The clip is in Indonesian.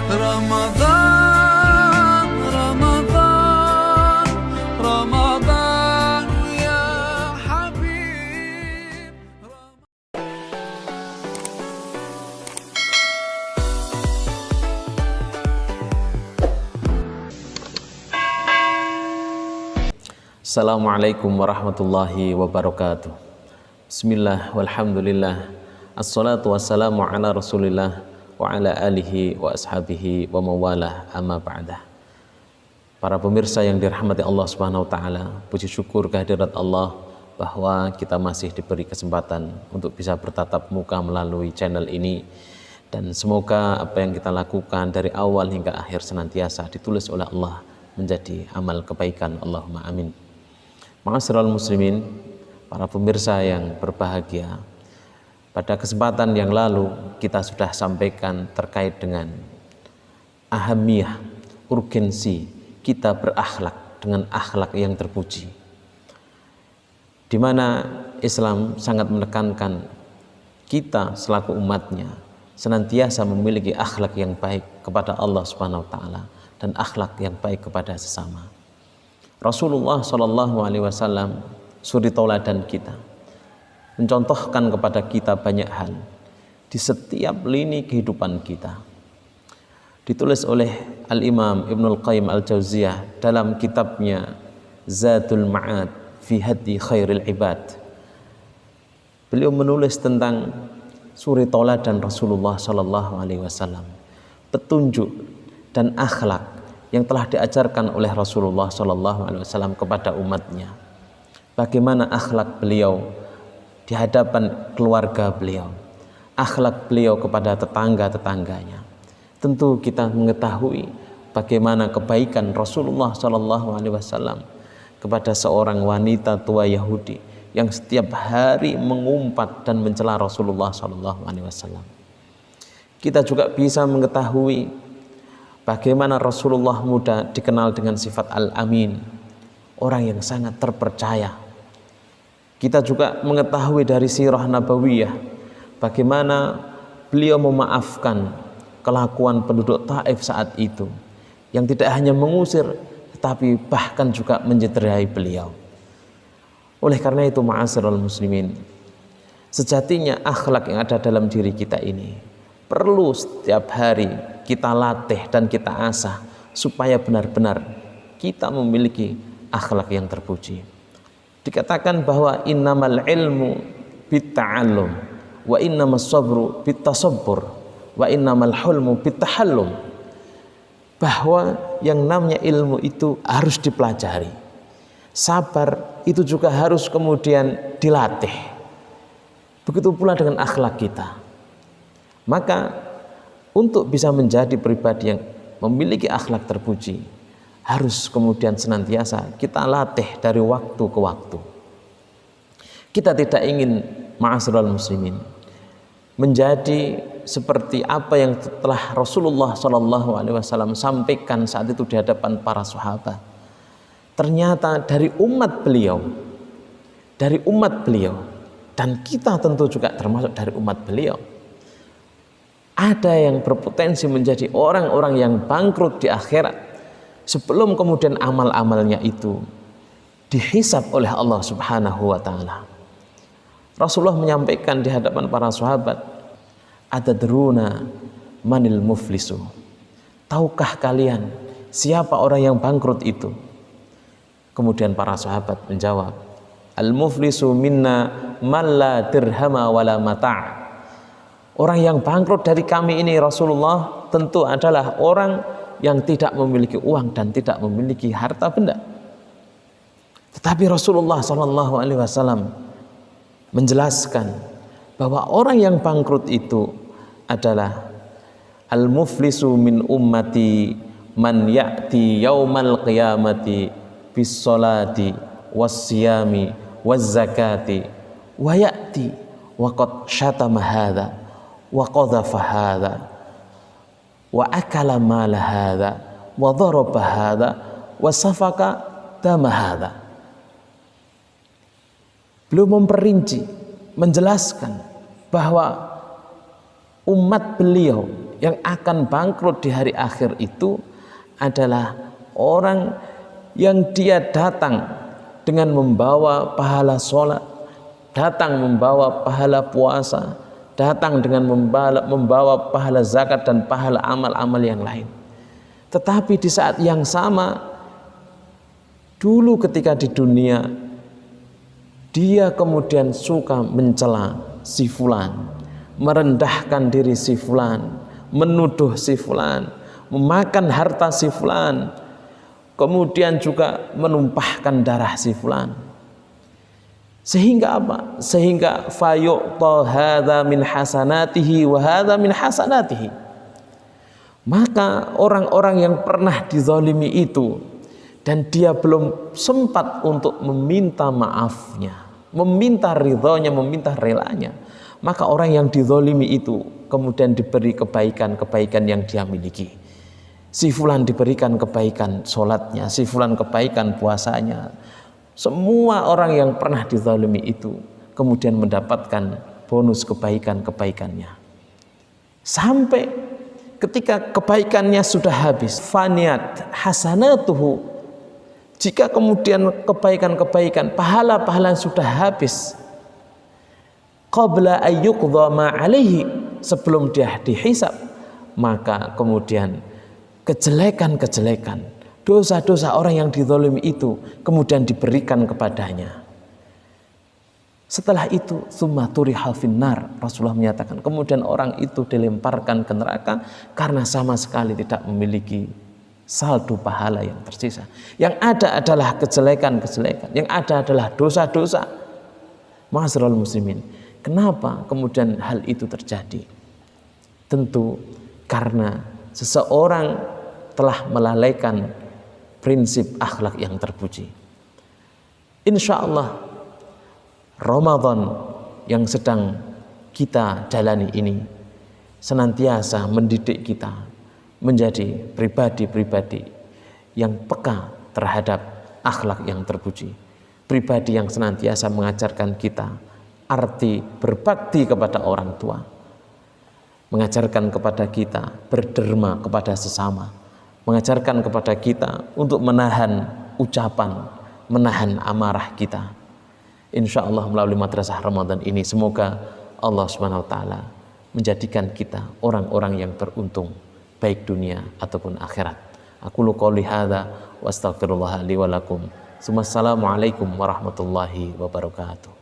رمضان رمضان رمضان يا حبيب. Assalamualaikum warahmatullahi wabarakatuh. Bismillah walhamdulillah. Assalatu wassalamu ala rasulillah wa ala alihi wa ashabihi wa mawalah amma ba'dah. Para pemirsa yang dirahmati Allah Subhanahu wa taala, puji syukur kehadirat Allah bahwa kita masih diberi kesempatan untuk bisa bertatap muka melalui channel ini, dan semoga apa yang kita lakukan dari awal hingga akhir senantiasa ditulis oleh Allah menjadi amal kebaikan. Allahumma amin. Ma'asyiral muslimin, para pemirsa yang berbahagia, pada kesempatan yang lalu kita sudah sampaikan terkait dengan ahamiyah, urgensi kita berakhlak dengan akhlak yang terpuji, di mana Islam sangat menekankan kita selaku umatnya senantiasa memiliki akhlak yang baik kepada Allah Subhanahu wa taala dan akhlak yang baik kepada sesama. Rasulullah SAW suri tauladan kita, mencontohkan kepada kita banyak hal di setiap lini kehidupan kita. Ditulis oleh Al-Imam Ibnul Qayyim Al-Jauziyah dalam kitabnya Zadul Ma'ad fi Hadi Khairil Ibad. Beliau menulis tentang suri tauladan Rasulullah SAW, petunjuk dan akhlak yang telah diajarkan oleh Rasulullah SAW kepada umatnya. Bagaimana akhlak beliau di hadapan keluarga beliau, akhlak beliau kepada tetangga-tetangganya. Tentu kita mengetahui bagaimana kebaikan Rasulullah SAW kepada seorang wanita tua Yahudi yang setiap hari mengumpat dan mencela Rasulullah SAW. Kita juga bisa mengetahui bagaimana Rasulullah muda dikenal dengan sifat Al-Amin, orang yang sangat terpercaya. Kita juga mengetahui dari sirah nabawiyah bagaimana beliau memaafkan kelakuan penduduk Taif saat itu, yang tidak hanya mengusir tetapi bahkan juga mencederai beliau. Oleh karena itu, ma'asyiral muslimin, sejatinya akhlak yang ada dalam diri kita ini perlu setiap hari kita latih dan kita asah supaya benar-benar kita memiliki akhlak yang terpuji. Dikatakan bahwa innamal ilmu bitta'allum wa innamas sabru bittasabbur wa innamal hulmu bittahallum, bahwa yang namanya ilmu itu harus dipelajari, sabar itu juga harus kemudian dilatih. Begitu pula dengan akhlak kita. Maka untuk bisa menjadi pribadi yang memiliki akhlak terpuji, harus kemudian senantiasa kita latih dari waktu ke waktu. Kita tidak ingin, ma'asyiral muslimin, menjadi seperti apa yang telah Rasulullah SAW sampaikan saat itu di hadapan para sahabat. Ternyata dari umat beliau, dan kita tentu juga termasuk dari umat beliau, ada yang berpotensi menjadi orang-orang yang bangkrut di akhirat sebelum kemudian amal-amalnya itu dihisab oleh Allah Subhanahu wa taala. Rasulullah menyampaikan di hadapan para sahabat, "Atadruna manil muflisu?" Tahukah kalian siapa orang yang bangkrut itu? Kemudian para sahabat menjawab, "Al-muflisu minna man la dirhama wala mata'." Orang yang bangkrut dari kami ini Rasulullah tentu adalah orang yang tidak memiliki uang dan tidak memiliki harta benda. Tetapi Rasulullah SAW menjelaskan bahwa orang yang bangkrut itu adalah al-muflisu min ummati man ya'ti yaumal qiyamati bis salati was siyami waz zakati wa ya'ti wa qad syatama hadza wa qadhafa hadza wa akala mala hadza wa dharaba hadza wa safaka dama hadza. Beliau memperinci, menjelaskan bahwa umat beliau yang akan bangkrut di hari akhir itu adalah orang yang dia datang dengan membawa pahala sholat, datang membawa pahala puasa, datang dengan membawa pahala zakat dan pahala amal-amal yang lain. Tetapi di saat yang sama, dulu ketika di dunia, dia kemudian suka mencela si fulan, merendahkan diri si fulan, menuduh si fulan, memakan harta si fulan, kemudian juga menumpahkan darah si fulan. Sehingga apa? Sehingga fayu'ta hadza min hasanatihi wa hadza min hasanatihi. Maka orang-orang yang pernah dizalimi itu dan dia belum sempat untuk meminta maafnya, meminta ridhonya, meminta relanya, maka orang yang dizalimi itu kemudian diberi kebaikan-kebaikan yang dia miliki. Si fulan diberikan kebaikan sholatnya, si fulan kebaikan puasanya. Semua orang yang pernah dizalimi itu kemudian mendapatkan bonus kebaikan-kebaikannya. Sampai ketika kebaikannya sudah habis, faniyat hasanatuhu, jika kemudian kebaikan-kebaikan, pahala-pahala sudah habis, qabla ayyuqdha ma alaihi, sebelum dia dihisab, maka kemudian kejelekan-kejelekan, dosa-dosa orang yang dizalimi itu kemudian diberikan kepadanya. Setelah itu tsumma turiha finnar, Rasulullah menyatakan kemudian orang itu dilemparkan ke neraka karena sama sekali tidak memiliki saldo pahala yang tersisa. Yang ada adalah kejelekan-kejelekan, yang ada adalah dosa-dosa. Ma'asyiral muslimin, kenapa kemudian hal itu terjadi? Tentu karena seseorang telah melalaikan prinsip akhlak yang terpuji. Insya Allah Ramadan yang sedang kita jalani ini senantiasa mendidik kita menjadi pribadi-pribadi yang peka terhadap akhlak yang terpuji, pribadi yang senantiasa mengajarkan kita arti berbakti kepada orang tua, mengajarkan kepada kita berderma kepada sesama, mengajarkan kepada kita untuk menahan ucapan, menahan amarah kita. Insya Allah melalui madrasah Ramadan ini semoga Allah Subhanahu wa Ta'ala menjadikan kita orang-orang yang beruntung baik dunia ataupun akhirat. Aqulu qouli hadza wa astaghfirullah li wa lakum. Assalamualaikum warahmatullahi wabarakatuh.